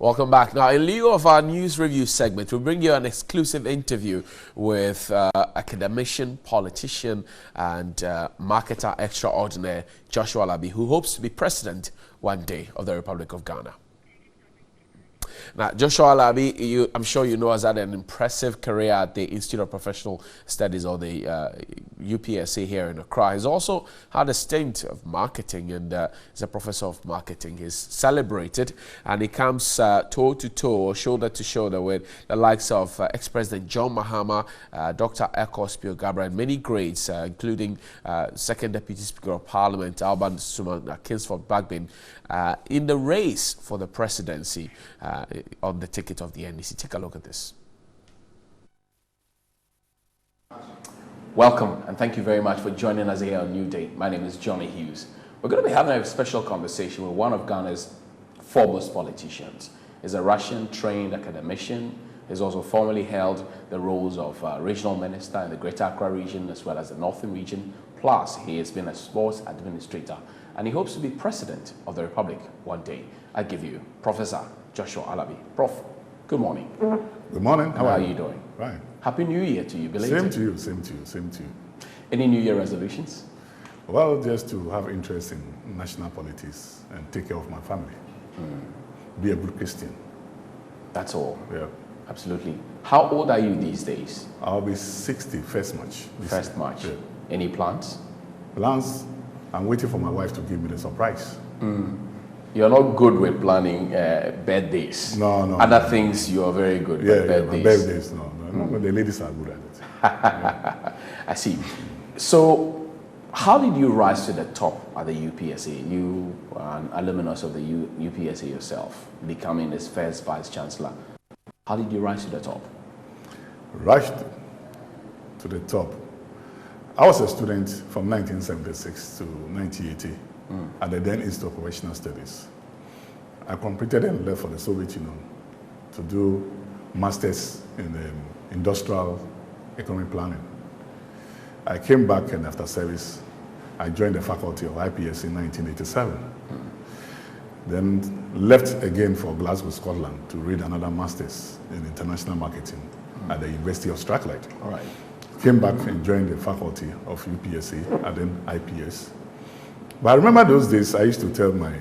Welcome back. Now, in lieu of our news review segment, we bring you an exclusive interview with academician, politician, and marketer extraordinaire Joshua Alabi, who hopes to be president one day of the Republic of Ghana. Now, Joshua Alabi, I'm sure you know, has had an impressive career at the Institute of Professional Studies, or the UPSA here in Accra. He's also had a stint of marketing, and he's a professor of marketing. He's celebrated, and he comes toe-to-toe, or shoulder-to-shoulder with the likes of ex-President John Mahama, Dr. Ekospio Gabra, and many greats, including Second Deputy Speaker of Parliament, Alban Sumana Kingsford Bagbin, in the race for the presidency on the ticket of the NDC. Take a look at this. Welcome, and thank you very much for joining us here on NewDay. My name is Johnny Hughes. We're going to be having a special conversation with one of Ghana's foremost politicians. He's a Russian-trained academician. He's also formerly held the roles of regional minister in the Greater Accra region as well as the Northern region. Plus, he has been a sports administrator, and he hopes to be president of the Republic one day. I give you Professor Joshua Alabi. Prof, good morning. Good morning. How are you doing? Right. Happy New Year to you, belated. Same to you, same to you, same to you. Any New Year resolutions? Well, just to have interest in national politics and take care of my family. Be a good Christian. That's all? Yeah. Absolutely. How old are you these days? I'll be 60 first March. First March. Yeah. Any plans? Plans? I'm waiting for my wife to give me the surprise. You're not good with planning birthdays. No. Other things you are very good with. Birthdays. Birthdays, no. The ladies are good at it. Yeah. I see. So, how did you rise to the top at the UPSA? You are an alumnus of the UPSA yourself, becoming its first vice chancellor. How did you rise to the top? Rushed to the top. I was a student from 1976 to 1980 at the then Institute of Professional Studies. I completed and left for the Soviet Union to do masters in industrial economic planning. I came back, and after service, I joined the faculty of IPS in 1987. Then left again for Glasgow, Scotland to read another master's in international marketing at the University of Strathclyde. All right. Came back and joined the faculty of UPSA and then IPS. But I remember those days, I used to tell my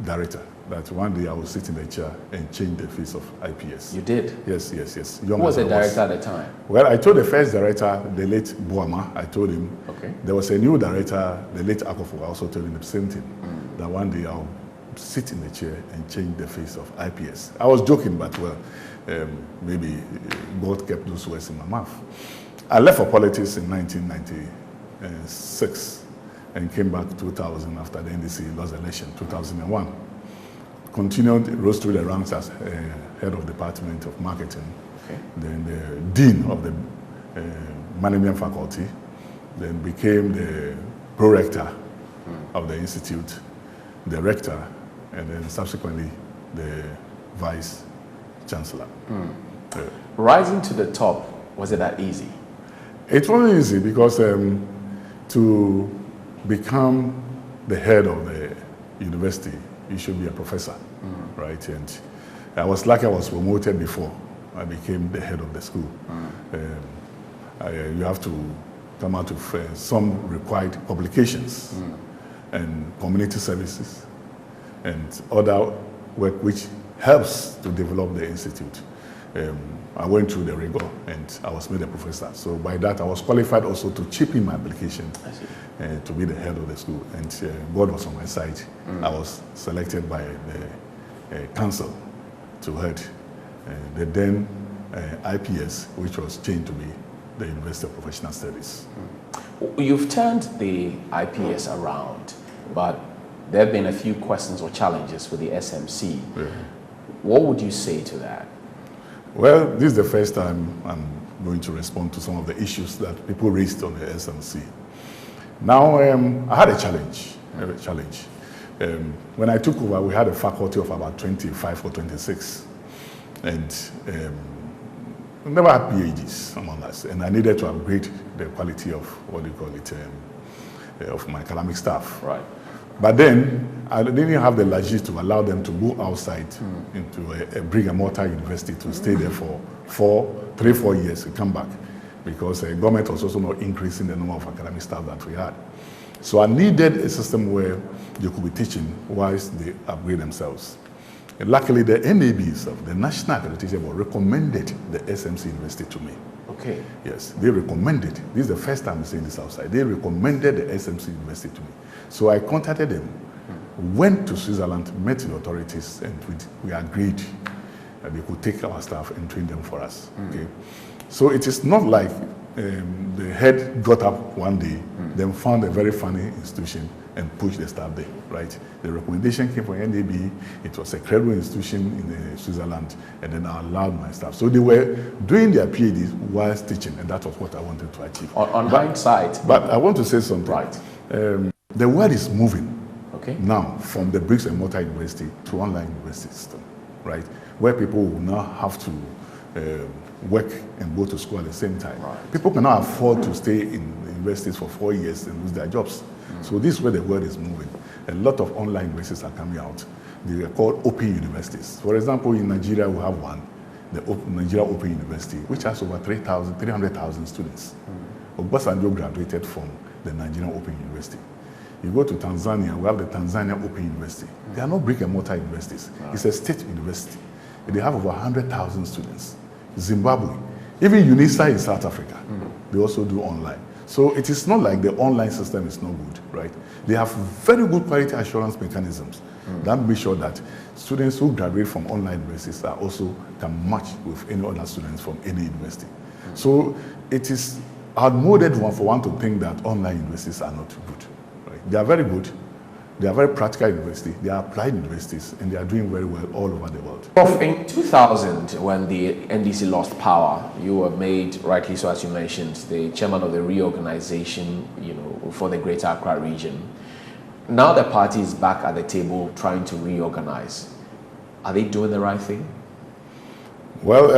director that one day I would sit in the chair and change the face of IPS. You did? Yes. Who was the director at the time? Well, I told the first director, the late Boama, I told him. Okay. There was a new director, the late Akofo, I also told him the same thing, that one day I'll sit in the chair and change the face of IPS. I was joking, but well, maybe God kept those words in my mouth. I left for politics in 1996 and came back 2000 after the NDC lost the election, 2001. Continued, rose through the ranks as head of department of marketing, then the dean of the management faculty, then became the pro-rector of the institute, the rector, and then subsequently the vice chancellor. Rising to the top, was it that easy? It wasn't easy because to become the head of the university, you should be a professor, right? And I was lucky I was promoted before I became the head of the school. You have to come out with some required publications and community services and other work which helps to develop the institute. I went through the rigor and I was made a professor. So by that, I was qualified also to chip in my application to be the head of the school. And God was on my side. I was selected by the council to head the then IPS, which was changed to be the University of Professional Studies. You've turned the IPS around, but there have been a few questions or challenges with the SMC. What would you say to that? Well, this is the first time I'm going to respond to some of the issues that people raised on the SMC. Now, I had a challenge. When I took over, we had a faculty of about 25 or 26, and we never had PhDs among us, and I needed to upgrade the quality of, what do you call it, of my academic staff. Right. But then I didn't have the luxury to allow them to go outside into a brick-and-mortar university to stay there for 3-4 years to come back, because the government was also not increasing the number of academic staff that we had. So I needed a system where they could be teaching whilst they upgrade themselves. And luckily, the NAB, the National Accreditation Board, recommended the SMC University to me. Okay. Yes, they recommended. This is the first time I'm saying this outside. They recommended the SMC University to me. So I contacted them, went to Switzerland, met the authorities, and we agreed that they could take our staff and train them for us. Okay. So it is not like the head got up one day, then found a very funny institution and pushed the staff there, right? The recommendation came from NAB. It was a credible institution in Switzerland, and then I allowed my staff. So they were doing their PhDs whilst teaching, and that was what I wanted to achieve. On hindsight. But I want to say something. Right. The world is moving now from the bricks and mortar university to online university system, right? Where people will now have to work and go to school at the same time. Right. People cannot afford to stay in universities for 4 years and lose their jobs. So this is where the world is moving. A lot of online universities are coming out. They are called open universities. For example, in Nigeria, we have one, the Nigeria Open University, which has over 300,000 students. Obasanjo graduated from the Nigerian Open University. You go to Tanzania, we have the Tanzania Open University. They are not brick and mortar universities. Right. It's a state university. They have over 100,000 students. Zimbabwe, even UNISA in South Africa, they also do online. So it is not like the online system is no good, right? They have very good quality assurance mechanisms that make sure that students who graduate from online universities are also can match with any other students from any university. So it is outmoded for one to think that online universities are not good. Right? They are very good. They are very practical universities. They are applied universities, and they are doing very well all over the world. Prof, in 2000, when the NDC lost power, you were made, rightly so as you mentioned, the chairman of the reorganization, for the Greater Accra region. Now the party is back at the table trying to reorganize. Are they doing the right thing? Well,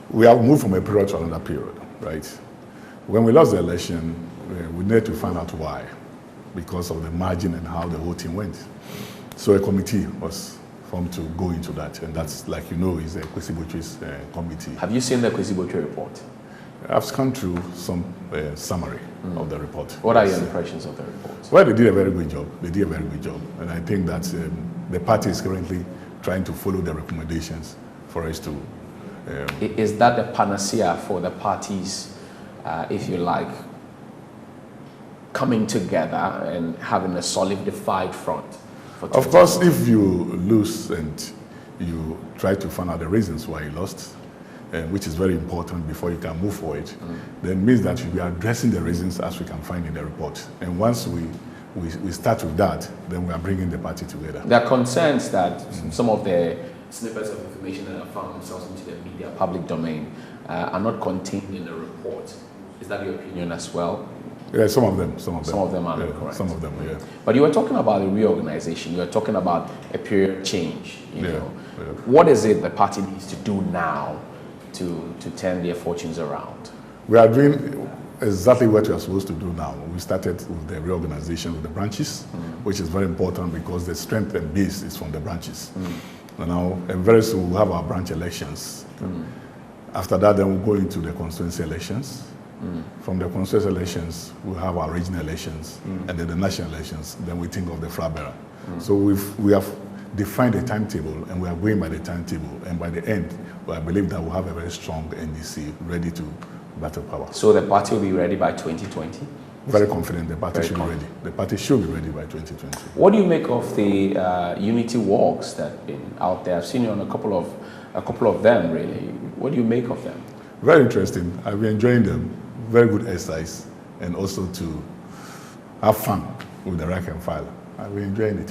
we have moved from a period to another period, right? When we lost the election, we needed to find out why, because of the margin and how the whole thing went. So a committee was formed to go into that, and that's, like you know, is a Kwesi Botwe's committee. Have you seen the Kwesi Botwe report? I've gone through some summary of the report. What are your impressions of the report? Well, they did a very good job. They did a very good job, and I think that the party is currently trying to follow the recommendations for us to... Is that the panacea for the parties, if you like, coming together and having a solidified front? Of course, if you lose and you try to find out the reasons why you lost, which is very important before you can move forward, then it means that we are addressing the reasons as we can find in the report. And once we start with that, then we are bringing the party together. There are concerns that some of the snippets of information that have found themselves into the media public domain are not contained in the report. Is that your opinion as well? Yeah, some of them. Some of them are not correct. Some of them, yeah. But you were talking about the reorganization. You were talking about a period change. You know. What is it the party needs to do now to turn their fortunes around? We are doing exactly what we are supposed to do now. We started with the reorganization of the branches, which is very important because the strength and base is from the branches. And very soon we'll have our branch elections. After that, then we'll go into the constituency elections. From the constituency elections, we'll have our regional elections, and then the national elections. Then we think of the flag bearer. So we have defined a timetable, and we are going by the timetable. And by the end, I believe that we'll have a very strong NDC ready to battle power. So the party will be ready by 2020? Very confident the party should be ready. The party should be ready by 2020. What do you make of the unity walks that have been out there? I've seen you on a couple of them, really. What do you make of them? Very interesting. I've been enjoying them. Very good exercise, and also to have fun with the rank and file. I've been enjoying it.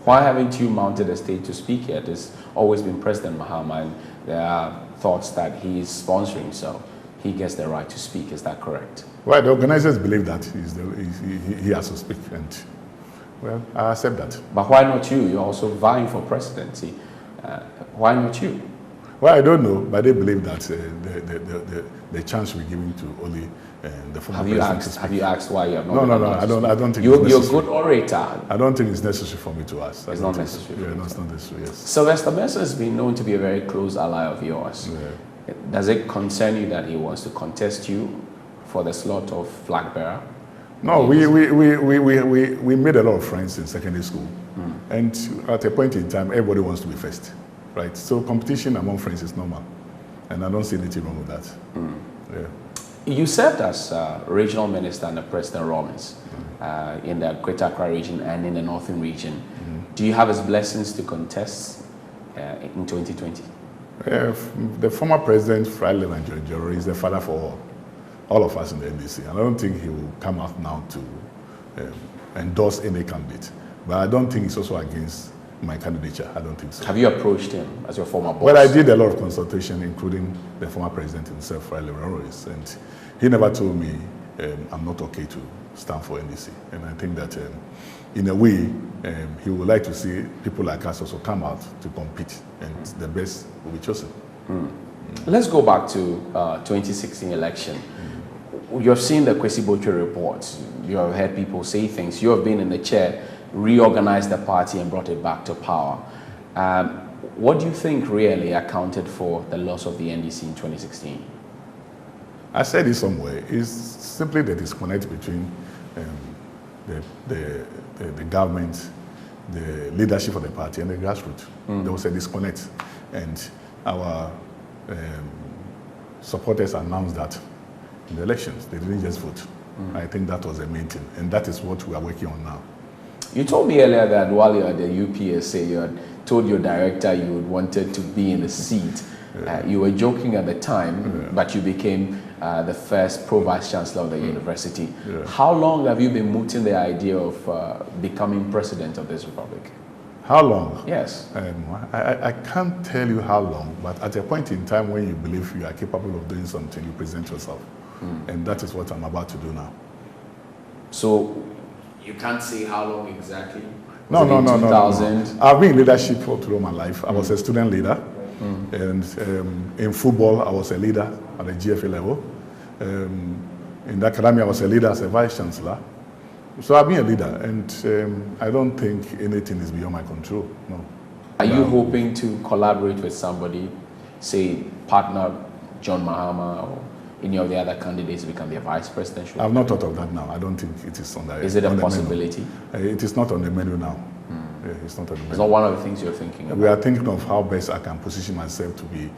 Why haven't you mounted a stage to speak yet? It's always been President Mahama, and there are thoughts that he is sponsoring, so he gets the right to speak. Is that correct? Well, the organizers believe that he has to speak, and well, I accept that. But why not you? You're also vying for presidency. Why not you? Well, I don't know, but they believe that the chance we're giving to only the former president to speak. Have you asked why you have not? No, I don't think you're it's necessary. You're a good orator. I don't think it's necessary for me to ask. It's not necessary. Yeah, no, it's not necessary. Yes. Sylvester Benson has been known to be a very close ally of yours. Yeah. Does it concern you that he wants to contest you for the slot of flag bearer? No, we made a lot of friends in secondary school, and at a point in time, everybody wants to be first, right? So competition among friends is normal, and I don't see anything wrong with that. Yeah. You served as regional minister under President Rawlings in the Greater Accra region and in the Northern region. Do you have his blessings to contest in 2020? The former president, Fry Levanjo, is the father for all of us in the NDC. I don't think he will come out now to endorse any candidate. But I don't think he's also against my candidature. I don't think so. Have you approached him as your former boss? Well, I did a lot of consultation, including the former president himself, Fry Levanjo, and he never told me I'm not okay to stand for NDC. And I think that in a way, he would like to see people like us also come out to compete, and the best will be chosen. Let's go back to 2016 election. You have seen the Kwesi Botwe reports. You have heard people say things. You have been in the chair, reorganized the party and brought it back to power. What do you think really accounted for the loss of the NDC in 2016? I said it somewhere. It's simply the disconnect between the government, the leadership of the party, and the grassroots. There was a disconnect, and our supporters announced that in the elections. They didn't just vote. I think that was the main thing, and that is what we are working on now. You told me earlier that while you were at the UPSA, you had told your director you wanted to be in the seat. You were joking at the time, but you became the first Pro-Vice Chancellor of the university. How long have you been mooting the idea of becoming president of this republic? How long? Yes. I can't tell you how long, but at a point in time when you believe you are capable of doing something, you present yourself. And that is what I'm about to do now. So you can't say how long exactly? No. I've been in leadership for throughout my life. I was a student leader. And in football, I was a leader at the GFA level. In the academy, I was a leader as a vice chancellor. So I've been a leader, and I don't think anything is beyond my control. No. Are you hoping to collaborate with somebody, say partner John Mahama or any of the other candidates to become their vice presidential? I've not thought of that now. I don't think it is on the menu. Is it a possibility? It is not on the menu now. It's not on the menu. It's not one of the things you're thinking about? We are thinking of how best I can position myself to be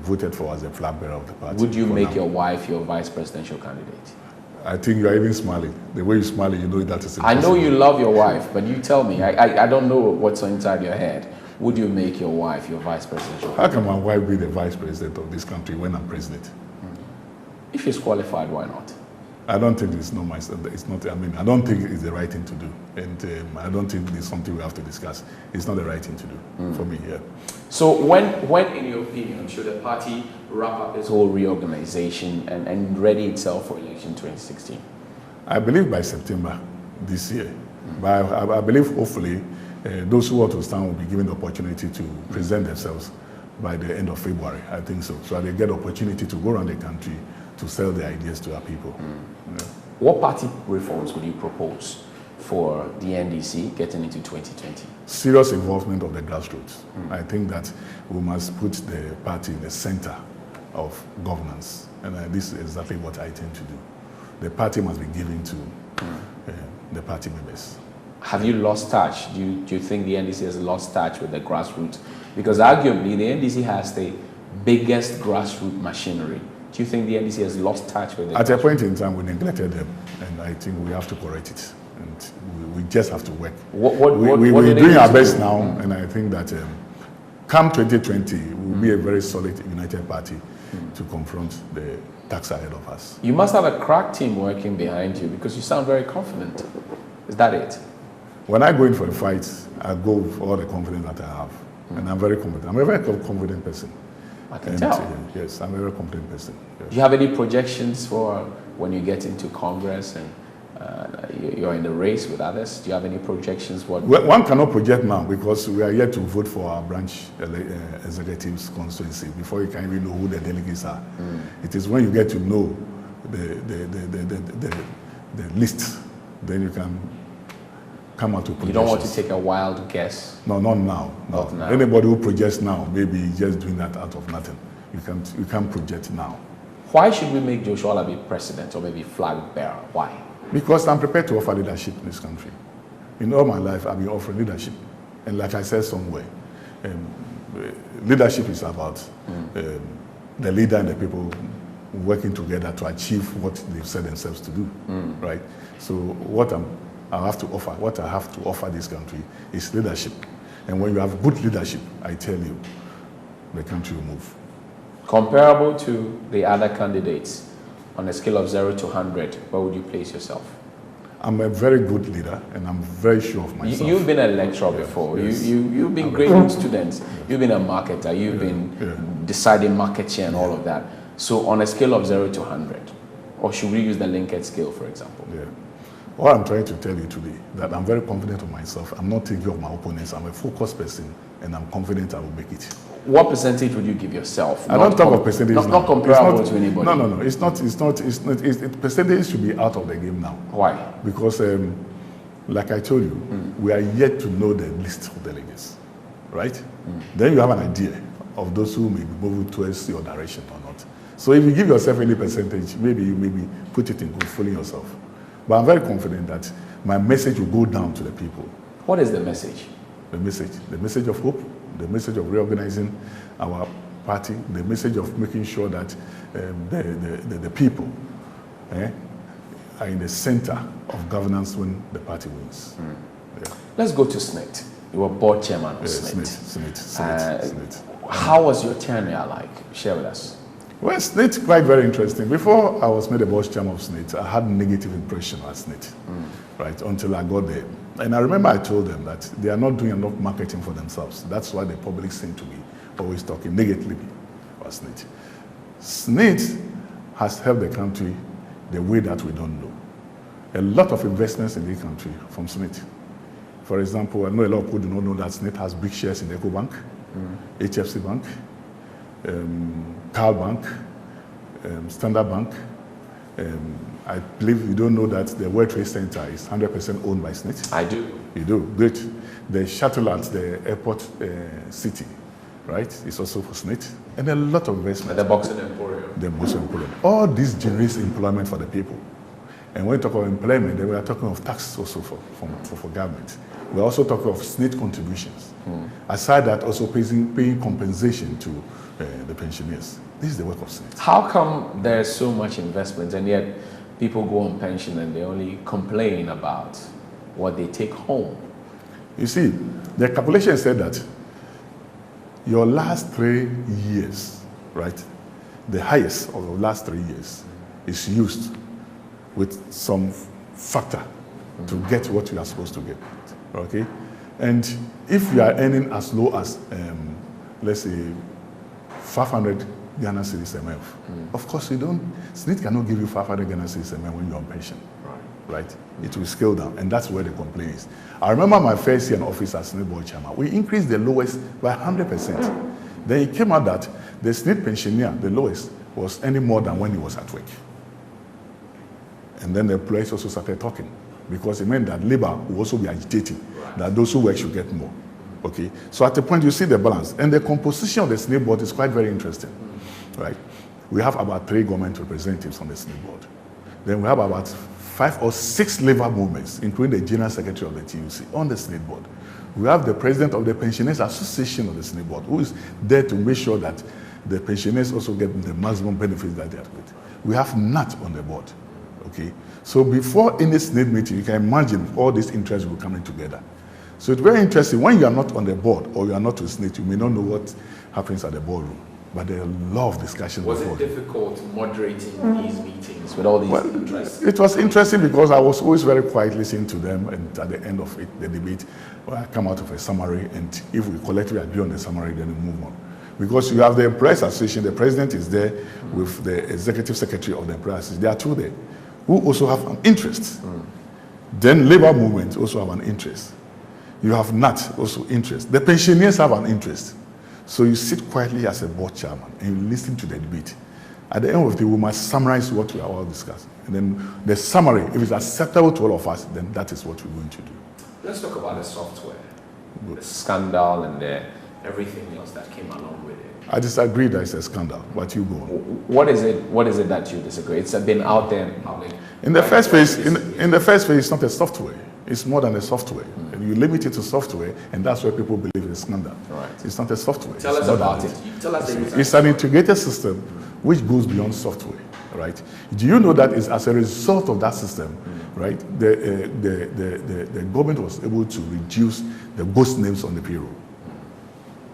voted for as a flag bearer of the party. Would you make your wife your vice presidential candidate? I think you are even smiling. The way you smile, you know that is impossible. I know you love your wife, but you tell me. I don't know what's inside your head. Would you make your wife your vice presidential candidate? How can my wife be the vice president of this country when I'm president? If she's qualified, why not? I don't think it's not my. It's not. I mean, I don't think it's the right thing to do, and I don't think it's something we have to discuss. It's not the right thing to do for me. Yeah. So when, in your opinion, should the party wrap up its whole reorganization and ready itself for election 2016? I believe by September this year. But I believe hopefully those who want to stand will be given the opportunity to present themselves by the end of February. I think so. So they get the opportunity to go around the country to sell their ideas to our people. Yeah. What party reforms would you propose for the NDC getting into 2020? Serious involvement of the grassroots. I think that we must put the party in the center of governance. And this is exactly what I intend to do. The party must be given to the party members. Have you lost touch? Do you think the NDC has lost touch with the grassroots? Because arguably the NDC has the biggest grassroots machinery. Do you think the NDC has lost touch with it? At a point in time, we neglected them, and I think we have to correct it. And we just have to work. We're doing our best now, and I think that come 2020, we'll be a very solid, united party to confront the tax ahead of us. You must have a crack team working behind you because you sound very confident. Is that it? When I go in for a fight, I go with all the confidence that I have, and I'm very confident. I'm a very confident person. I can tell. Yes, I'm a very confident person. Yes. Do you have any projections for when you get into Congress and You're in the race with others. Do you have any projections? Well, one cannot project now because we are yet to vote for our branch executives constituency before you can even know who the delegates are. It is when you get to know the list, then you can come out to projections. You don't want to take a wild guess? No, not now. Not now. Anybody who projects now, maybe just doing that out of nothing. You can't project now. Why should we make Joshua Alabi president or maybe flag bearer? Why? Because I'm prepared to offer leadership in this country. In all my life, I've been offering leadership. And like I said somewhere, leadership is about the leader and the people working together to achieve what they've set themselves to do, right? So what I have to offer this country is leadership. And when you have good leadership, I tell you, the country will move. Comparable to the other candidates, on a scale of 0 to 100, where would you place yourself? I'm a very good leader, and I'm very sure of myself. You've been a lecturer before. Yes. You've been grading students. You've been a marketer. You've been deciding market share and all of that. So on a scale of 0 to 100, or should we use the Likert scale, for example? Yeah. What I'm trying to tell you today, that I'm very confident of myself. I'm not thinking of my opponents. I'm a focused person, and I'm confident I will make it. What percentage would you give yourself? I don't talk of percentage. Not comparable to anybody. No. It's not. Percentage should be out of the game now. Why? Because, like I told you, we are yet to know the list of delegates, right? Then you have an idea of those who may be moving towards your direction or not. So if you give yourself any percentage, maybe you put it in good fooling yourself. But I'm very confident that my message will go down to the people. What is the message? The message of hope, the message of reorganizing our party, the message of making sure that the people are in the center of governance when the party wins. Yeah. Let's go to SNIT. You were board chairman of SNIT. SNIT. How was your tenure like? Share with us. Well, SNIT quite very interesting. Before I was made a board chairman of SNIT, I had a negative impression of SNIT, right, until I got there. And I remember I told them that they are not doing enough marketing for themselves. That's why the public seem to be always talking negatively about SNIT. SNIT has helped the country the way that we don't know. A lot of investments in the country from SNIT. For example, I know a lot of people do not know that SNIT has big shares in EcoBank, HFC Bank, Carl Bank, Standard Bank. I believe you don't know that the World Trade Center is 100% owned by SNIT. I do. You do, great. The shuttle at the airport city, right, is also for SNIT. And a lot of investment. The Boxing Emporium. The Boxing Emporium. All this generates employment for the people. And when we talk about employment, then we are talking of tax also for government. We're also talking of SNIT contributions. Aside that, also paying compensation to the pensioners. This is the work of SNIT. How come there's so much investment and yet people go on pension and they only complain about what they take home? You see, the calculation said that your last 3 years, right, the highest of the last 3 years is used with some factor to get what you are supposed to get, okay? And if you are earning as low as, let's say, 500 Ghana cedis a month, of course you don't, SNIT cannot give you 500 Ghana cedis a month when you're on pension, right? It will scale down, and that's where the complaint is. I remember my first year in office as SNIT board chairman, we increased the lowest by 100%. Then it came out that the SNIT pensioner, the lowest, was earning more than when he was at work. And then the employees also started talking, because it meant that labor will also be agitating, that those who work should get more. Okay, so at the point you see the balance, and the composition of the SNIT board is quite very interesting, right? We have about 3 government representatives on the SNIT board. Then we have about 5 or 6 labor movements, including the general secretary of the TUC on the SNIT board. We have the president of the Pensioners Association of the SNIT board, who is there to make sure that the pensioners also get the maximum benefits that they are with. We have NAT on the board, okay? So before any SNIT meeting, you can imagine all these interests will come in together. So it's very interesting. When you are not on the board or you are not with SNIT, you may not know what happens at the boardroom. But there are a lot of discussions. Was it difficult moderating these meetings with all these interests? It was interesting because I was always very quiet listening to them, and at the end of it, the debate, I come out of a summary, and if we collectively agree on the summary, then we move on. Because you have the Employees Association, the president is there with the executive secretary of the Employees Association. There are 2 there. who also have an interest. Then labor movement also have an interest. You have NAT also interest. The pensioners have an interest. So you sit quietly as a board chairman and you listen to the debate. At the end of the day, we must summarize what we are all discussing. And then the summary, if it's acceptable to all of us, then that is what we're going to do. Let's talk about the software, the scandal and everything else that came along with it. I disagree that it's a scandal, but you go on. What is it that you disagree? It's been out there in public. In the first phase, in the first phase, it's not a software. It's more than a software. And you limit it to software, and that's where people believe it's scandal. Right. It's not a software. Tell us about it. Tell us it's an integrated system which goes beyond software, right? Do you know that it's as a result of that system, right, the government was able to reduce the ghost names on the payroll,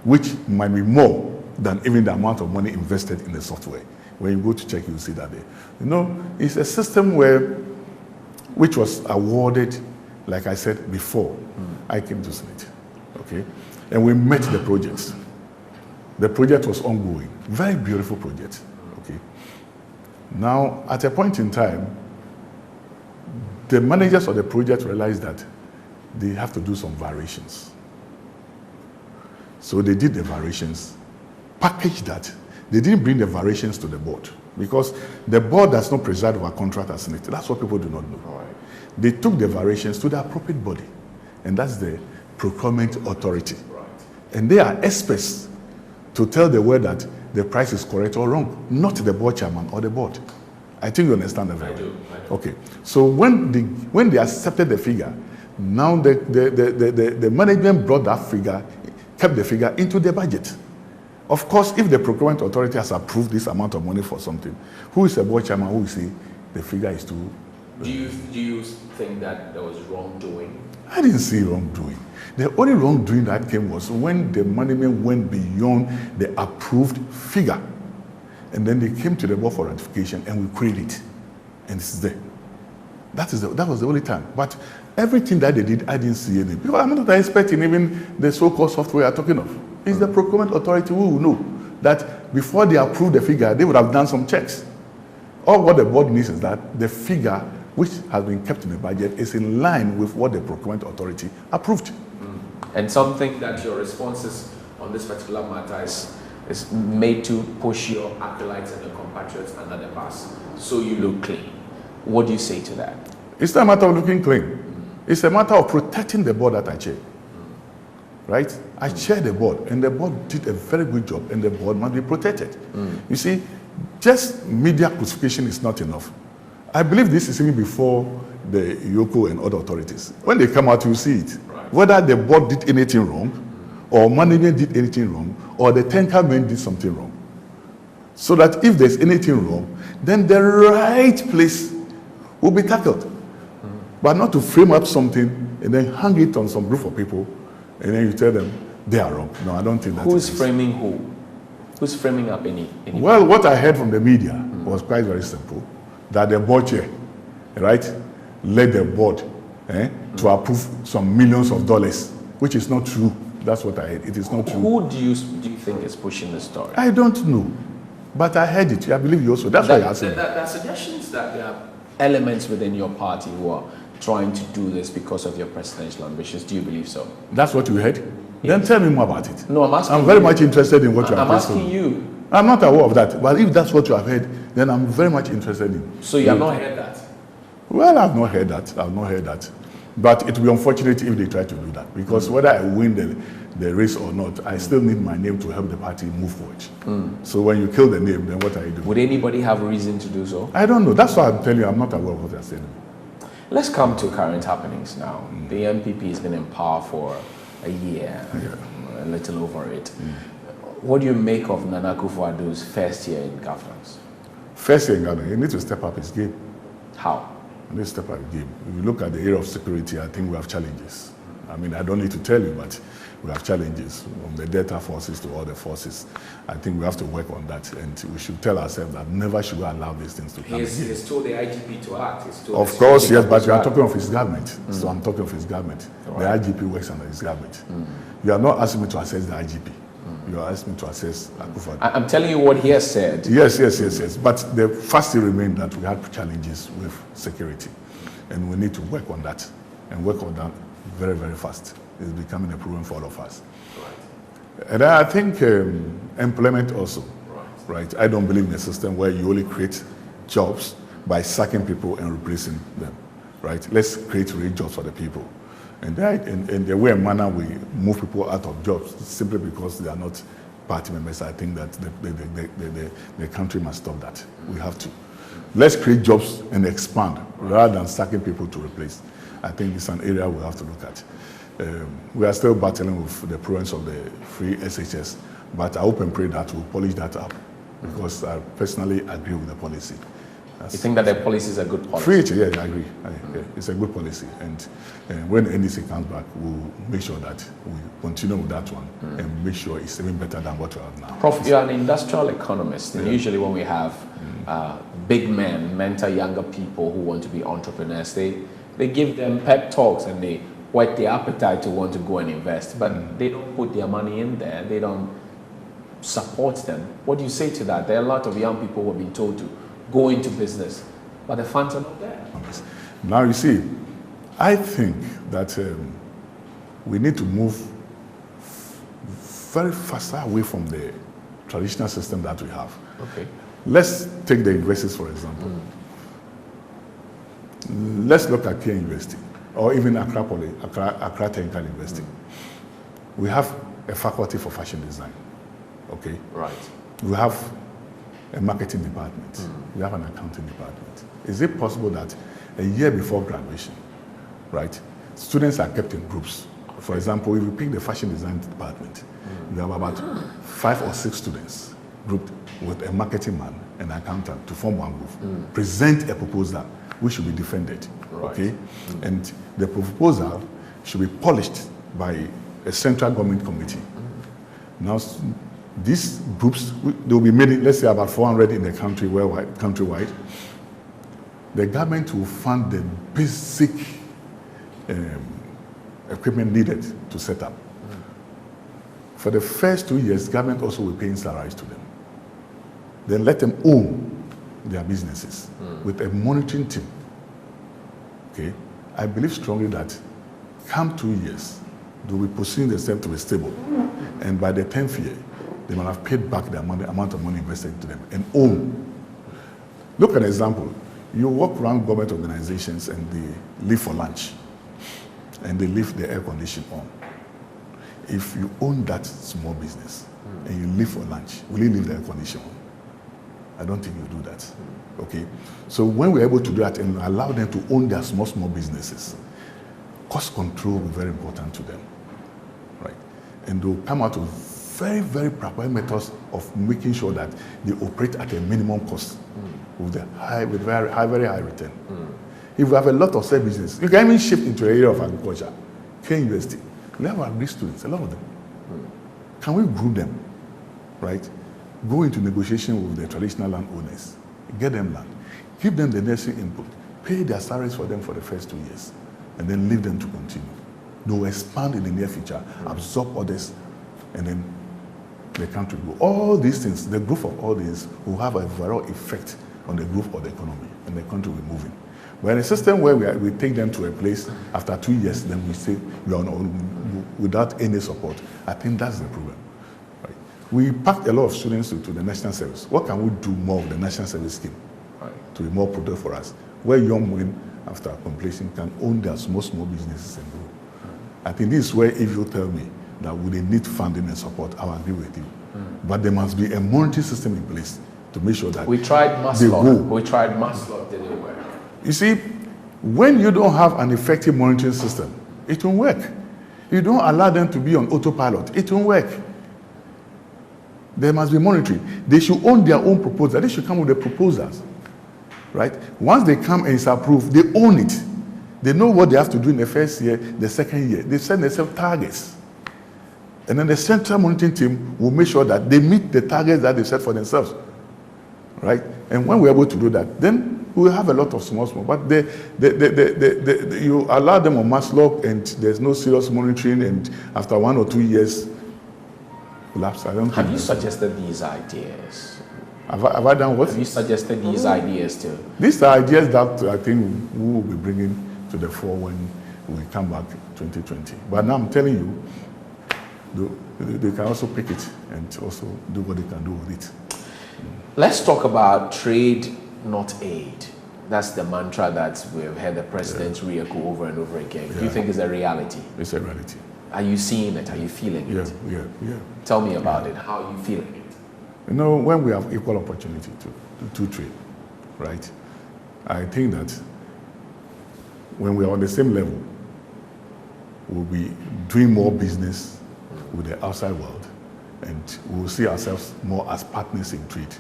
which might be more than even the amount of money invested in the software. When you go to check, you'll see that there. You know, it's a system which was awarded, like I said before, I came to Senate, okay? And we met the projects. The project was ongoing. Very beautiful project, okay? Now, at a point in time, the managers of the project realized that they have to do some variations. So they did the variations, packaged that. They didn't bring the variations to the board because the board does not preside over contract as Senate. That's what people do not know. Right. They took the variations to the appropriate body, and that's the procurement authority. Right. And they are experts to tell the world that the price is correct or wrong, not the board chairman or the board. I think you understand that very well. I do. Okay. So when they accepted the figure, now the management brought that figure, kept the figure into the budget. Of course, if the procurement authority has approved this amount of money for something, who is a board chairman who will say the figure is too? Do you think that there was wrongdoing? I didn't see wrongdoing. The only wrongdoing that came was when the management went beyond the approved figure. And then they came to the board for ratification and we queried it. And it's there. That was the only time. But everything that they did, I didn't see anything. Because I'm not expecting even the so-called software I'm talking of. It's the procurement authority who will know that before they approve the figure, they would have done some checks. All what the board needs is that the figure which has been kept in the budget is in line with what the procurement authority approved. And something that your responses on this particular matter is made to push your acolytes and your compatriots under the bus so you look clean. What do you say to that? It's not a matter of looking clean. It's a matter of protecting the board that I chair. Right? I chair the board, and the board did a very good job, and the board must be protected. You see, just media crucifixion is not enough. I believe this is even before the Yoko and other authorities. When they come out, you see it. Right. Whether the board did anything wrong, or management did anything wrong, or the tanker men did something wrong. So that if there's anything wrong, then the right place will be tackled. But not to frame up something and then hang it on some group of people, and then you tell them they are wrong. No, I don't think that. Who's framing who? Who's framing up any? Well, what I heard from the media was quite very simple. That the board chair, right, led the board to approve some millions of dollars, which is not true. That's what I heard. It is not true. Who do you think is pushing the story? I don't know, but I heard it. I believe you also. That's why I asked it. There are suggestions that there are elements within your party who are trying to do this because of your presidential ambitions. Do you believe so? That's what you heard? Yes. Then tell me more about it. No, I'm asking I'm very much interested in what you are I'm asking you. I'm not aware of that, but if that's what you have heard, then I'm very much interested in. So you have not heard that? Well, I've not heard that. I've not heard that. But it will be unfortunate if they try to do that, because whether I win the race or not, I still need my name to help the party move forward. So when you kill the name, then what are you doing? Would anybody have a reason to do so? I don't know. That's why I'm telling you, I'm not aware of what they're saying. Let's come to current happenings now. The MPP has been in power for a year, a little over it. What do you make of Nana Akufo-Addo's first year in governance? First year in governance, he needs to step up his game. How? He needs to step up his game. If you look at the area of security, I think we have challenges. I mean, I don't need to tell you, but we have challenges from the Delta forces to all the forces. I think we have to work on that, and we should tell ourselves that never should we allow these things to come. He's told the IGP to act. Of course, yes, but we are talking of his government. So I'm talking of his government. Right. The IGP works under his government. You are not asking me to assess the IGP. you asked me to assess Akufo-Addo. I'm telling you what he has said. Yes. But the fact still remains that we had challenges with security, and we need to work on that, and work on that very, very fast. It's becoming a problem for all of us. Right. And I think employment also. Right. I don't believe in a system where you only create jobs by sacking people and replacing them. Right. Let's create real jobs for the people. And in the way and manner we move people out of jobs simply because they are not party members, I think that the country must stop that. We have to. Let's create jobs and expand rather than sacking people to replace. I think it's an area we have to look at. We are still battling with the problems of the free SHS, but I hope and pray that we'll polish that up, because I personally agree with the policy. You think that the policy is a good policy? Free, yeah, I agree. Yeah, it's a good policy. And when NDC comes back, we'll make sure that we continue with that one and make sure it's even better than what we have now. Prof, you're an industrial economist, and usually when we have big men mentor younger people who want to be entrepreneurs, they give them pep talks and they whet their appetite to want to go and invest, but they don't put their money in there. They don't support them. What do you say to that? There are a lot of young people who have been told to go into business, but the funds are not there. Now you see, I think that we need to move very fast away from the traditional system that we have. Okay. Let's take the universities, for example. Let's look at Kenya University, or even Accra Technical University. We have a faculty for fashion design, okay? Right. We have a marketing department. We have an accounting department. Is it possible that a year before graduation, right, students are kept in groups? For example, if you pick the fashion design department, we have about 5 or 6 students grouped with a marketing man and an accountant to form one group. Present a proposal which should be defended, okay? And the proposal should be polished by a central government committee. Now, these groups, they will be made, let's say about 400 in the country, countrywide. The government will fund the basic equipment needed to set up. For the first 2 years, government also will pay salaries to them. Then let them own their businesses with a monitoring team. Okay? I believe strongly that come 2 years, they will be pursuing themselves to be stable. And by the 10th year, they might have paid back the amount of money invested into them and own. Look at an example. You walk around government organizations and they leave for lunch and they leave the air condition on. If you own that small business and you leave for lunch, will you leave the air condition on? I don't think you do that. Okay? So when we're able to do that and allow them to own their small businesses, cost control will be very important to them. Right? And they'll come out with very, very proper methods of making sure that they operate at a minimum cost with very high return. If we have a lot of side business, you can even shift into the area of agriculture. Kenya University, we have agri students, a lot of them. Can we group them, right? Go into negotiation with the traditional landowners, get them land, give them the necessary input, pay their salaries for them for the first 2 years, and then leave them to continue. They will expand in the near future, absorb others, and then the country will go. All these things, the growth of all these will have a overall effect on the growth of the economy, and the country will move in. But in a system where we take them to a place after 2 years, then we say we are without any support, I think that's the problem. Right? We packed a lot of students to the national service. What can we do more with the national service scheme to be more productive for us? Where young men, after completion, can own their small businesses and grow. I think this is where if you tell me that we need funding and support, I will agree with you. But there must be a monitoring system in place to make sure that we tried Maslow. We tried Maslow, didn't work. You see, when you don't have an effective monitoring system, it won't work. You don't allow them to be on autopilot, it won't work. There must be monitoring. They should own their own proposal. They should come with the proposals, right? Once they come and it's approved, they own it. They know what they have to do in the first year, the second year. They set themselves targets. And then the central monitoring team will make sure that they meet the targets that they set for themselves, right? And when we're able to do that, then we'll have a lot of small. But you allow them on Maslow and there's no serious monitoring, and after 1 or 2 years, collapse. I don't Have think you suggested these ideas? Have I done what? Have you suggested these ideas too? These are ideas that I think we will be bringing to the fore when we come back 2020. But now I'm telling you, they can also pick it and also do what they can do with it. Let's talk about trade, not aid. That's the mantra that we've heard the president re-echo over and over again. Do you think it's a reality? It's a reality. Are you seeing it? Are you feeling it? Yeah. Tell me about it. How are you feeling it? You know, when we have equal opportunity to trade, right? I think that when we are on the same level, we'll be doing more business with the outside world, and we'll see ourselves more as partners in trade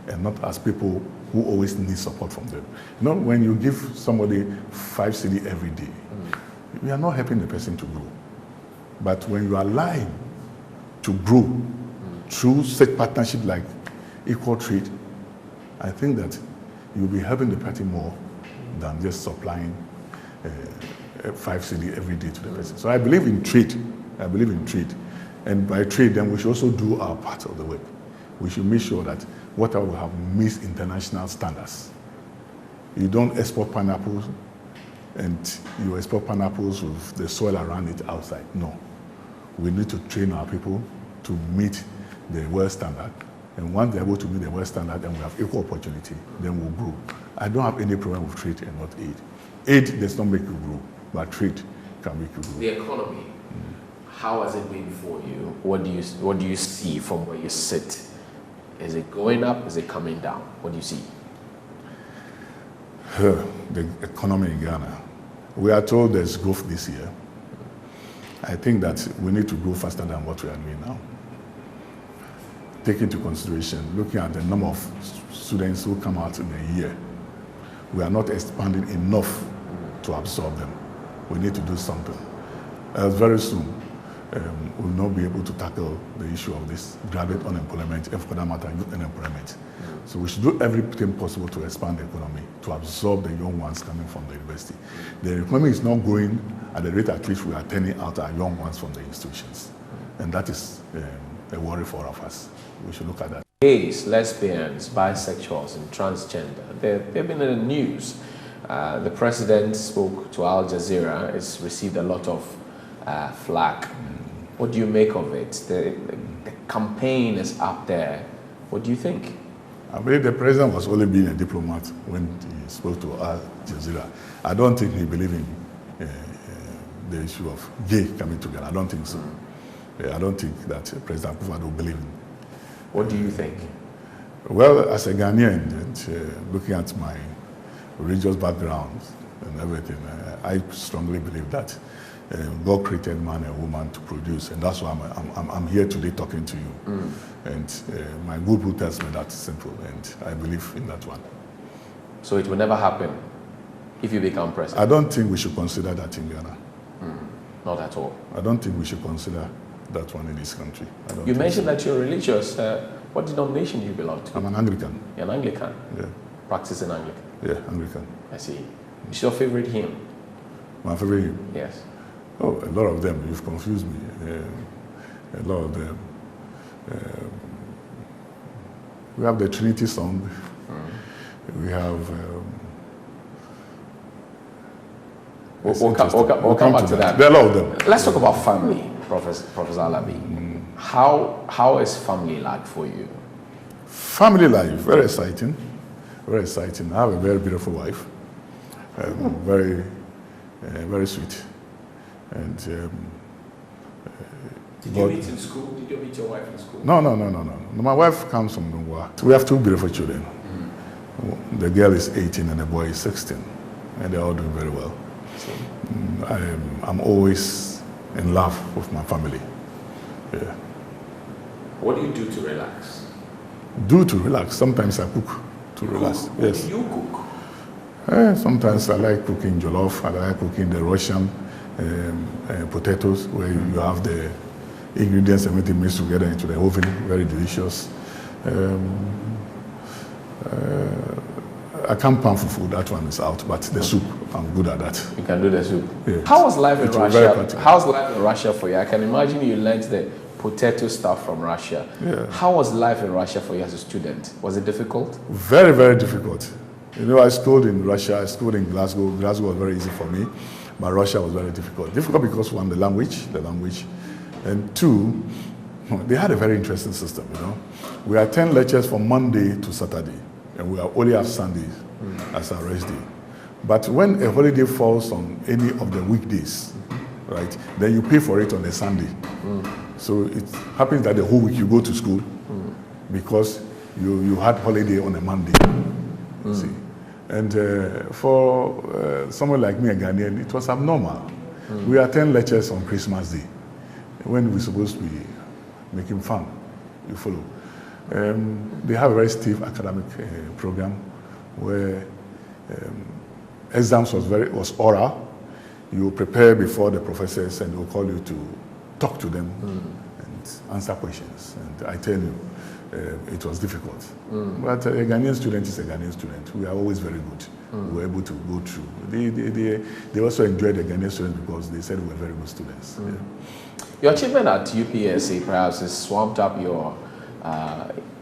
and not as people who always need support from them. You know, when you give somebody 5 cedi every day, you are not helping the person to grow. But when you are aligned to grow through such partnership like equal trade, I think that you'll be helping the party more than just supplying 5 cedi every day to the person. So I believe in trade. I believe in trade. And by trade, then we should also do our part of the work. We should make sure that whatever we have meets international standards. You don't export pineapples and you export pineapples with the soil around it outside. No. We need to train our people to meet the world standard. And once they're able to meet the world standard and we have equal opportunity, then we'll grow. I don't have any problem with trade and not aid. Aid does not make you grow, but trade can make you grow. The economy, how has it been for you? What do you see from where you sit? Is it going up? Is it coming down? What do you see? The economy in Ghana. We are told there's growth this year. I think that we need to grow faster than what we are doing now. Take into consideration, looking at the number of students who come out in a year, we are not expanding enough to absorb them. We need to do something. Very soon, we'll not be able to tackle the issue of this graduate unemployment and for that matter, youth unemployment. So we should do everything possible to expand the economy, to absorb the young ones coming from the university. The economy is not growing at the rate at which we are turning out our young ones from the institutions. And that is a worry for all of us. We should look at that. Gays, lesbians, bisexuals, and transgender, they've been in the news. The president spoke to Al Jazeera. It's received a lot of flack. What do you make of it? The campaign is up there. What do you think? I believe the president was only being a diplomat when he spoke to Al Jazeera. I don't think he believed in the issue of gay coming together. I don't think so. I don't think that President Akufo will believe in. What do you think? Well, as a Ghanaian, and looking at my religious background and everything, I strongly believe that God created man and woman to produce, and that's why I'm here today talking to you. And my good book tells me that's simple, and I believe in that one. So it will never happen if you become president? I don't think we should consider that in Ghana. Not at all? I don't think we should consider that one in this country. You mentioned that you're religious. What denomination do you belong to? I'm an Anglican. You're an Anglican? Yeah. Practicing Anglican? Yeah, Anglican. I see. What's your favorite hymn? My favorite hymn? Yes. Oh, a lot of them. You've confused me. A lot of them. We have the Trinity song. We have... We'll come back to that. There are a lot of them. Let's talk about family, Professor Alabi. How is family like for you? Family life, very exciting. Very exciting. I have a very beautiful wife. Very sweet. And did you meet in school? Did you meet your wife in school? No. My wife comes from Nungwa. We have 2 beautiful children. The girl is 18 and the boy is 16. And they're all doing very well. I'm always in love with my family. Yeah. What do you do to relax? Sometimes I cook to relax. Yes. What do you cook? Sometimes I like cooking jollof. I like cooking the Russian potatoes, where you have the ingredients and everything mixed together into the oven. Very delicious. I can't pan fufu, that one is out, but the soup, I'm good at that. You can do the soup? Yeah. How was life in Russia? How's life in Russia for you? I can imagine you learned the potato stuff from Russia. Yeah. How was life in Russia for you as a student? Was it difficult? Very, very difficult. You know, I schooled in Russia, I schooled in Glasgow. Glasgow was very easy for me, but Russia was very difficult. Difficult because, one, the language, and two, they had a very interesting system, you know. We attend lectures from Monday to Saturday, and we only have Sundays as our rest day. But when a holiday falls on any of the weekdays, right, then you pay for it on a Sunday. So it happens that the whole week you go to school because you had holiday on a Monday, you see. And for someone like me, a Ghanaian, it was abnormal. We attend lectures on Christmas Day when we're supposed to be making fun, you follow. They have a very stiff academic program where exams was oral. You prepare before the professors and they'll call you to talk to them and answer questions. And I tell you, it was difficult. But a Ghanaian student is a Ghanaian student. We are always very good. We were able to go through. They also enjoyed the Ghanaian students because they said we were very good students. Yeah. Your achievement at UPSC perhaps has swamped up your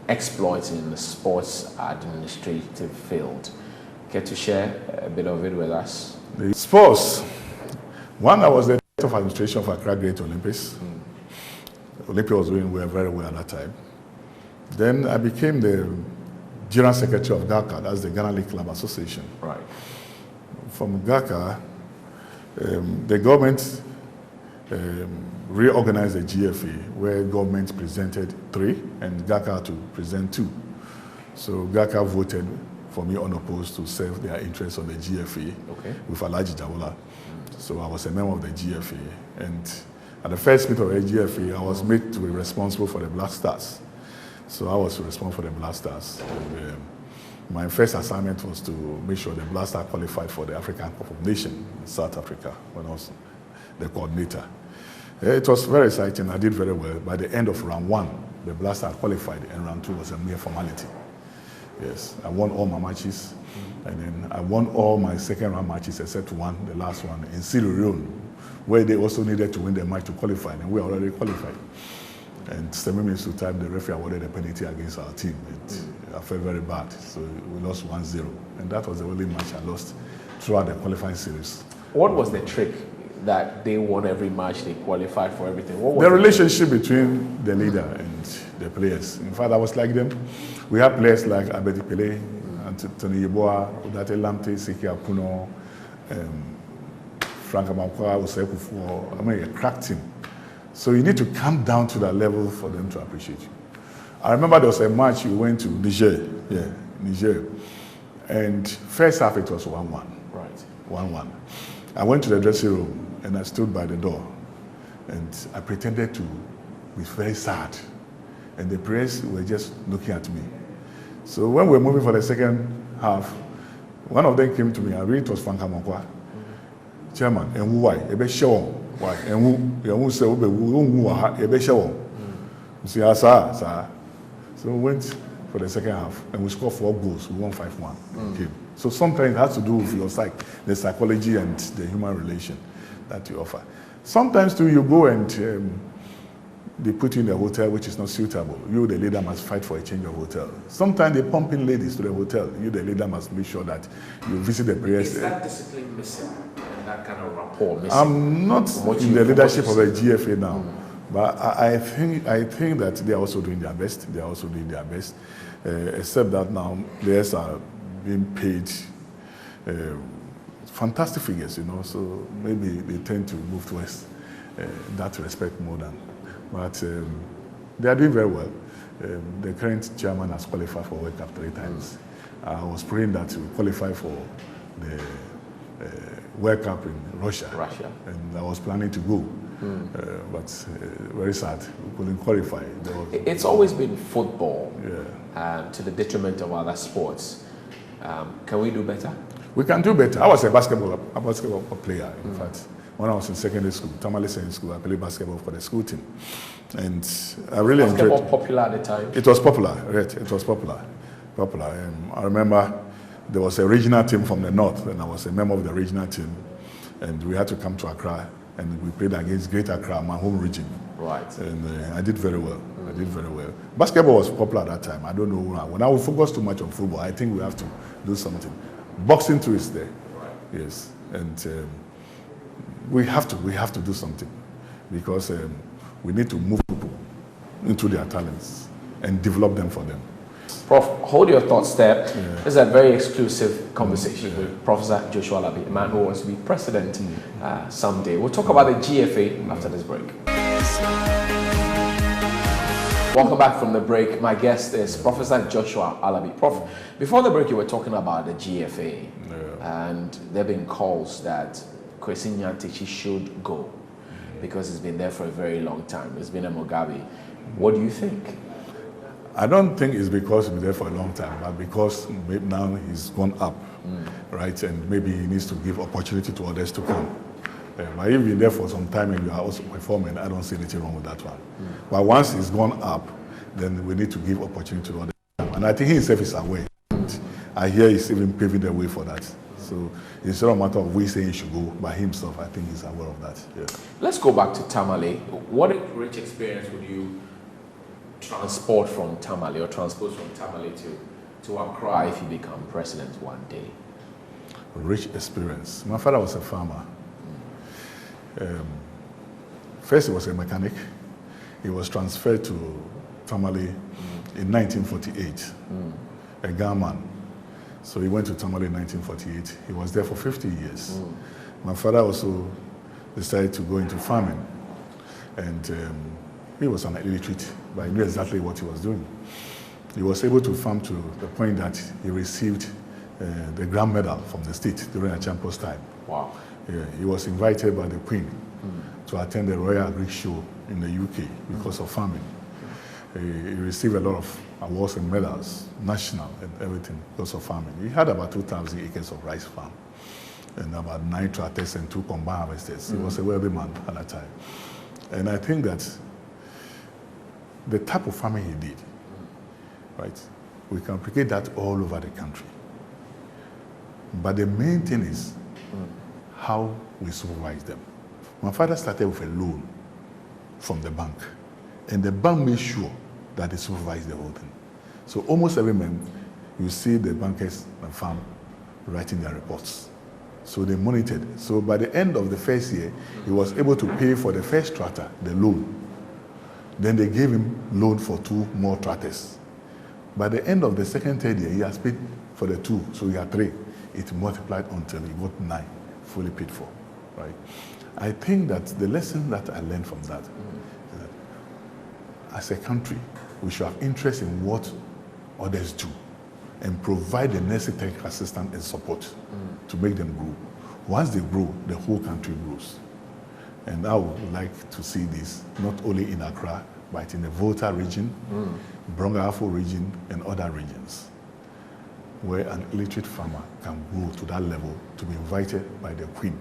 exploits in the sports administrative field. Care to share a bit of it with us? The sports. One, I was the Director of Administration for Accra Great Olympics. Olympia was doing very well at that time. Then I became the General Secretary of GACA, that's the Ghana League Club Association. Right. From GACA, the government reorganized the GFA, where government presented 3 and GACA to present 2. So GACA voted for me unopposed to serve their interests on the GFA with Alaji Jawola. So I was a member of the GFA, and at the first meeting of the GFA, I was made to be responsible for the Black Stars. So I was responsible for the Black Stars. And, my first assignment was to make sure the Black Stars qualified for the African Cup of Nations in South Africa when I was the coordinator. It was very exciting. I did very well. By the end of round 1, the Black Stars qualified, and round 2 was a mere formality. Yes, I won all my matches, and then I won all my second round matches except one, the last one, in Sierra Leone, where they also needed to win the match to qualify, and we already qualified. And 7 minutes to time, the referee awarded a penalty against our team. I felt very bad, so we lost 1-0, and that was the only match I lost throughout the qualifying series. What was the trick that they won every match, they qualified for everything? What was the relationship between the leader and the players. In fact, I was like them. We have players like Abedi Pele, Tony Yeboah, Udate Lamte, Siki Apuno, Frank Amankwa, Osei. I mean, a crack team. So you need to come down to that level for them to appreciate you. I remember there was a match we went to Niger. And first half it was 1-1. Right. 1-1. I went to the dressing room and I stood by the door. And I pretended to be very sad. And the players were just looking at me. So when we were moving for the second half, one of them came to me. I read it was Frank Amankwa. Chairman, and who why? Ebe show why? And who say ebe show. See, sir. So we went for the second half and we scored 4 goals. We won 5-1. So sometimes it has to do with your the psychology and the human relation that you offer. Sometimes too, you go and they put you in a hotel which is not suitable. You, the leader, must fight for a change of hotel. Sometimes they pump in ladies to the hotel. You, the leader, must make sure that you visit the players. Is that discipline missing? And that kind of rapport missing? I'm not in the leadership of the GFA now, but I think that they are also doing their best. They are also doing their best, except that now players are being paid fantastic figures, you know. So maybe they tend to move towards that respect more than. But they are doing very well. The current chairman has qualified for World Cup 3 times. I was praying that we qualify for the World Cup in Russia. And I was planning to go, but very sad, we couldn't qualify. It's always been football to the detriment of other sports. Can we do better? We can do better. I was a basketball player, in fact. When I was in secondary school, Tamale Secondary School, I played basketball for the school team. And I really enjoyed it. Was basketball popular at the time? It was popular, right. It was popular. I remember there was a regional team from the north, and I was a member of the regional team. And we had to come to Accra, and we played against Great Accra, my home region. Right. And I did very well. I did very well. Basketball was popular at that time. I don't know why. When I would focus too much on football, I think we have to do something. Boxing too is there. Right. Yes. And we have to do something because we need to move people into their talents and develop them for them. Prof, hold your thoughts there. Yeah. This is a very exclusive conversation with Professor Joshua Alabi, a man who wants to be president someday. We'll talk about the GFA after this break. Welcome back from the break. My guest is Professor Joshua Alabi. Prof, before the break you were talking about the GFA and there have been calls that Kwesi Nyantakyi should go because he's been there for a very long time. It's been a Mugabe. What do you think? I don't think it's because he's been there for a long time, but because maybe now he's gone up, right? And maybe he needs to give opportunity to others to come. But if you've been there for some time and you are also performing, I don't see anything wrong with that one. But once he's gone up, then we need to give opportunity to others. And I think he himself is aware. I hear he's even paving the way for that. So it's not a matter of we saying he should go, by himself, I think he's aware of that. Yeah. Let's go back to Tamale. What a rich experience would you transport from Tamale or transpose from Tamale to Accra if you become president one day? Rich experience. My father was a farmer. First he was a mechanic. He was transferred to Tamale in 1948, a Ghana. So he went to Tamale in 1948. He was there for 50 years. My father also decided to go into farming. And he was an illiterate, but he knew exactly what he was doing. He was able to farm to the point that he received the Grand Medal from the state during a champion's time. Wow. Yeah, he was invited by the Queen to attend the Royal Agri Show in the UK because of farming. He received a lot of awards and medals, national and everything, because of farming. He had about 2,000 acres of rice farm and about 9 tractors and 2 combined harvesters. He was a wealthy man at that time. And I think that the type of farming he did, right, we can replicate that all over the country. But the main thing is how we supervise them. My father started with a loan from the bank, and the bank made sure that they supervised the whole thing. So almost every month, you see the bankers and farm writing their reports. So they monitored. So by the end of the first year, he was able to pay for the first tractor, the loan. Then they gave him loan for 2 more tractors. By the end of the second, third year, he has paid for the 2, so he had 3. It multiplied until he got 9, fully paid for, right? I think that the lesson that I learned from that is that as a country, we should have interest in what others do and provide the necessary technical assistance and support to make them grow. Once they grow, the whole country grows. And I would like to see this not only in Accra, but in the Volta region, Brong-Ahafo region, and other regions, where an illiterate farmer can grow to that level to be invited by the Queen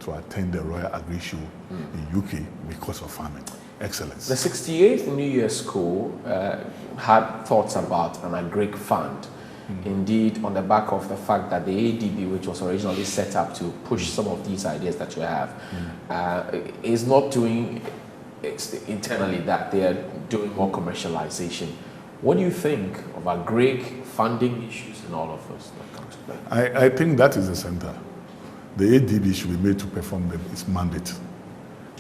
to attend the Royal Agri Show in UK because of farming. Excellence. The 68th New Year School had thoughts about an agric fund. Indeed, on the back of the fact that the ADB, which was originally set up to push some of these ideas that you have, is not doing internally that they are doing more commercialization. What do you think of agric funding issues and all of those that come to play? I think that is the center. The ADB should be made to perform its mandate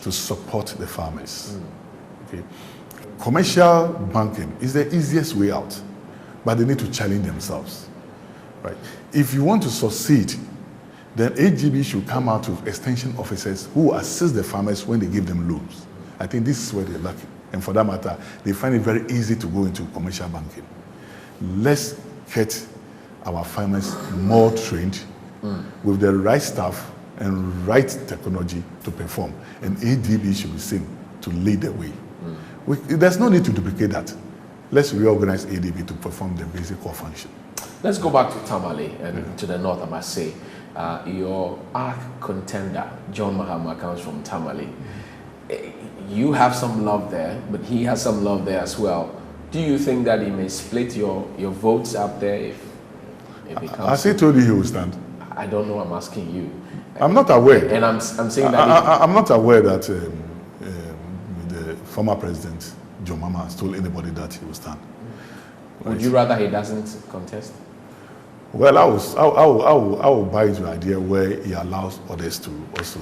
to support the farmers. Okay. Commercial banking is the easiest way out, but they need to challenge themselves. Right? If you want to succeed, then ADB should come out with extension officers who assist the farmers when they give them loans. I think this is where they're lucky. And for that matter, they find it very easy to go into commercial banking. Let's get our farmers more trained with the right staff and right technology to perform. And ADB should be seen to lead the way. There's no need to duplicate that. Let's reorganize ADB to perform the basic core function. Let's go back to Tamale and to the north, I must say. Your arch contender, John Mahama, comes from Tamale. You have some love there, but he has some love there as well. Do you think that he may split your votes up there if he comes? Has he told you he will stand? I don't know, I'm asking you. I'm not aware. And I'm saying that... I'm not aware that the former president, John Mahama, has told anybody that he will stand. Would you rather he doesn't contest? Well, I will buy into the idea where he allows others to also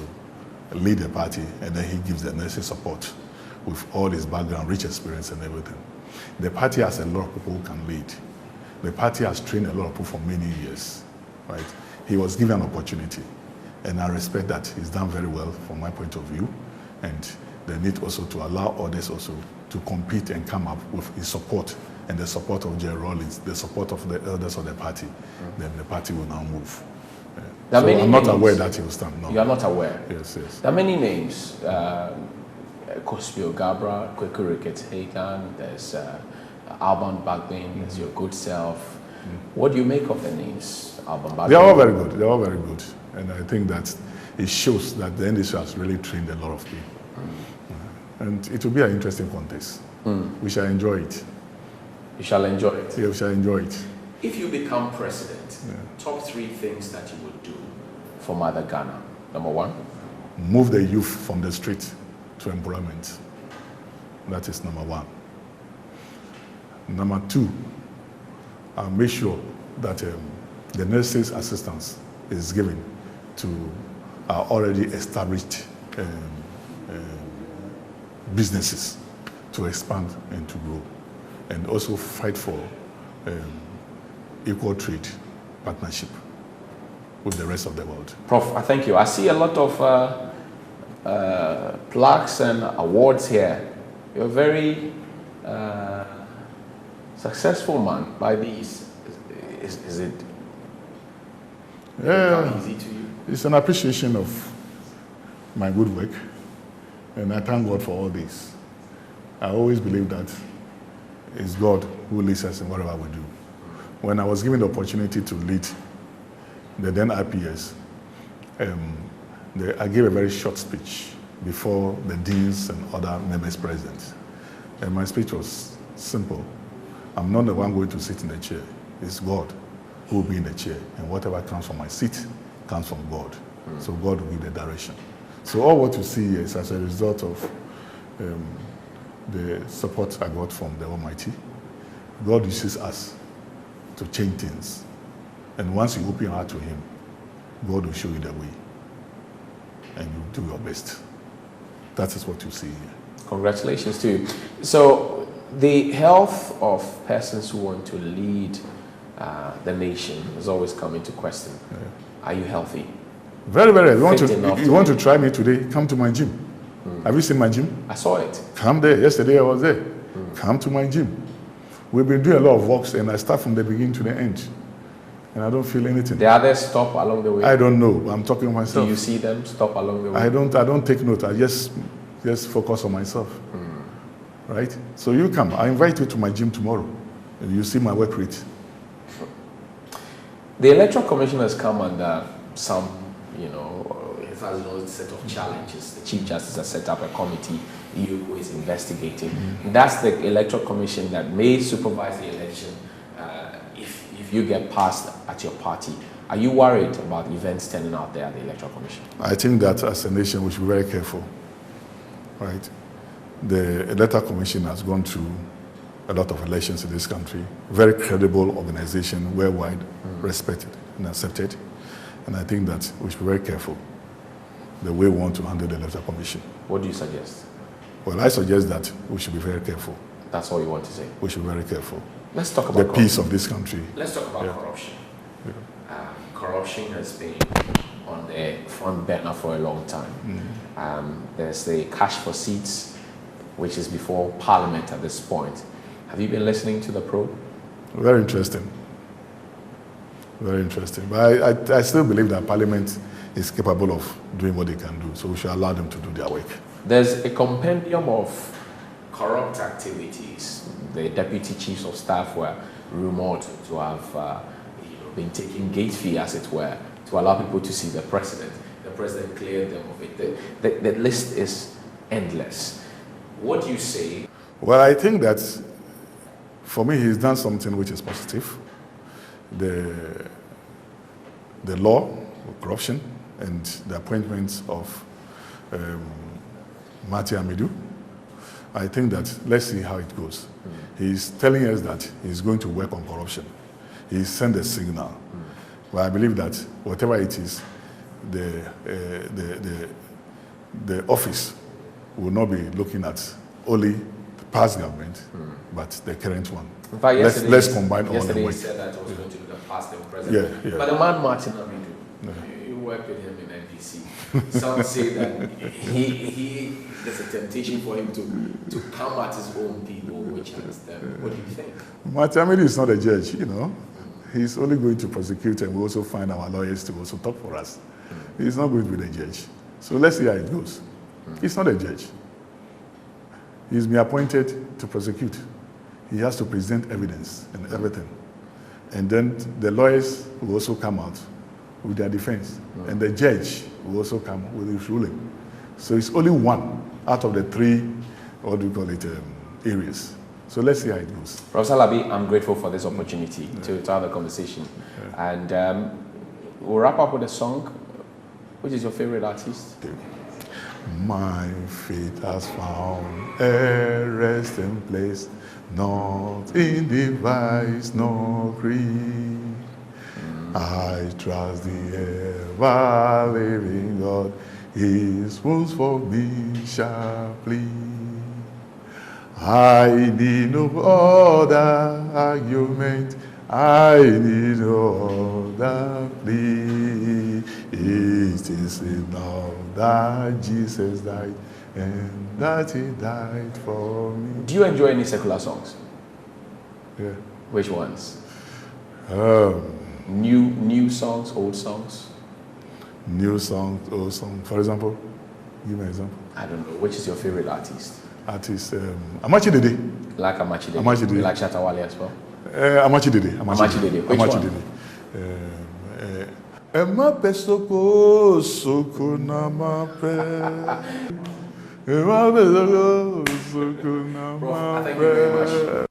lead the party, and then he gives the necessary support with all his background, rich experience and everything. The party has a lot of people who can lead. The party has trained a lot of people for many years, right? He was given an opportunity, and I respect that. He's done very well from my point of view, and the need also to allow others also to compete and come up with his support, and the support of Jerry Rawlings, the support of the elders of the party, then the party will now move. So I'm not aware that he will stand. No. You are not aware? Yes, yes. There are many names. Kospio Gabra, Kweku Ricketts Hagan, there's Alban Bagbin, there's your good self. What do you make of the names, Alban Bagbin? They are all very good. They are all very good. And I think that it shows that the NDC has really trained a lot of people. And it will be an interesting contest. We shall enjoy it. You shall enjoy it? Yeah, we shall enjoy it. If you become president, top 3 things that you would do for Mother Ghana. Number 1? Move the youth from the street to employment. That is number 1. Number 2, I'll make sure that the necessary assistance is given to our already established businesses to expand and to grow, and also fight for equal trade partnership with the rest of the world. Prof, I thank you. I see a lot of plaques and awards here. You're a very successful man by these. Is it easy to you? It's an appreciation of my good work, and I thank God for all this. I always believe that it's God who leads us in whatever we do. When I was given the opportunity to lead the then IPS, I gave a very short speech before the deans and other members present. And my speech was simple. I'm not the one going to sit in the chair. It's God who will be in the chair. And whatever comes from my seat comes from God. So God will give the direction. So all what you see here is as a result of the support I got from the Almighty. God uses us to change things. And once you open your heart to Him, God will show you the way. And you do your best. That is what you see here. Congratulations to you. So the health of persons who want to lead the nation has always come into question. Yeah. Are you healthy? Very, very. You want to try me today? Come to my gym. Have you seen my gym? I saw it. Come there. Yesterday I was there. Come to my gym. We've been doing a lot of walks, and I start from the beginning to the end. And I don't feel anything. The others stop along the way? I don't know. I'm talking to myself. Do you see them stop along the way? I don't take note. I just focus on myself. Right? So you come. I invite you to my gym tomorrow. And you see my work rate. The Electoral Commission has come under some, it has a set of challenges. The Chief Justice has set up a committee who is investigating. That's the Electoral Commission that may supervise the election if you get passed at your party. Are you worried about events turning out there at the Electoral Commission? I think that as a nation we should be very careful. Right? The Electoral Commission has gone through a lot of elections in this country. Very credible organization, worldwide, respected and accepted. And I think that we should be very careful the way we want to handle the Electoral Commission. What do you suggest? Well, I suggest that we should be very careful. That's all you want to say? We should be very careful. Let's talk about the peace of this country. Let's talk about corruption. Yeah. Corruption has been on the front burner for a long time. There's the cash for seats, which is before Parliament at this point. Have you been listening to the probe? Very interesting. Very interesting. But I still believe that Parliament is capable of doing what they can do, so we should allow them to do their work. There's a compendium of corrupt activities. The deputy chiefs of staff were rumored to have been taking gate fee, as it were, to allow people to see the president. The president cleared them of it. The list is endless. What do you say? Well, I think that for me, he's done something which is positive. The law of corruption and the appointments of Mati Amidu, I think that let's see how it goes. He's telling us that he's going to work on corruption. He sent a signal. But I believe that whatever it is, the office will not be looking at only the past government, but the current one. In fact, let's combine all the yesterday work. he said that it was going to be the past and present. Yeah. But the man Martin Abidu, you worked with him in NDC. Some say that there's a temptation for him to come at his own people, which is them. What do you think? Martin Abidu is not a judge, you know. He's only going to prosecute, and we also find our lawyers to also talk for us. He's not going to be the judge. So let's see how it goes. He's not a judge. He's been appointed to prosecute. He has to present evidence and everything. And then the lawyers will also come out with their defense. And the judge will also come with his ruling. So it's only one out of the three, what do you call it, areas. So let's see how it goes. Prof. Alabi, I'm grateful for this opportunity to have a conversation. And we'll wrap up with a song. Which is your favorite artist? My faith has found a resting place, not in device nor creed. I trust the ever-living God, His wounds for me shall plead. I need no other argument, I need no other plea. It is enough that Jesus died and that He died for me. Do you enjoy any secular songs? Yeah. Which ones? New songs, old songs? New songs, old songs. For example, give me an example. I don't know. Which is your favorite artist? Artist, Amachi Dede. Like Amachi Dede. Amachi Dede. You like Shatawale as well? Amachi Dede. Amachi Dede. Which Amachi one? Dede. Emma pesoko soko na mape. Emma pesoko soko na mape. Prof, I thank you very much.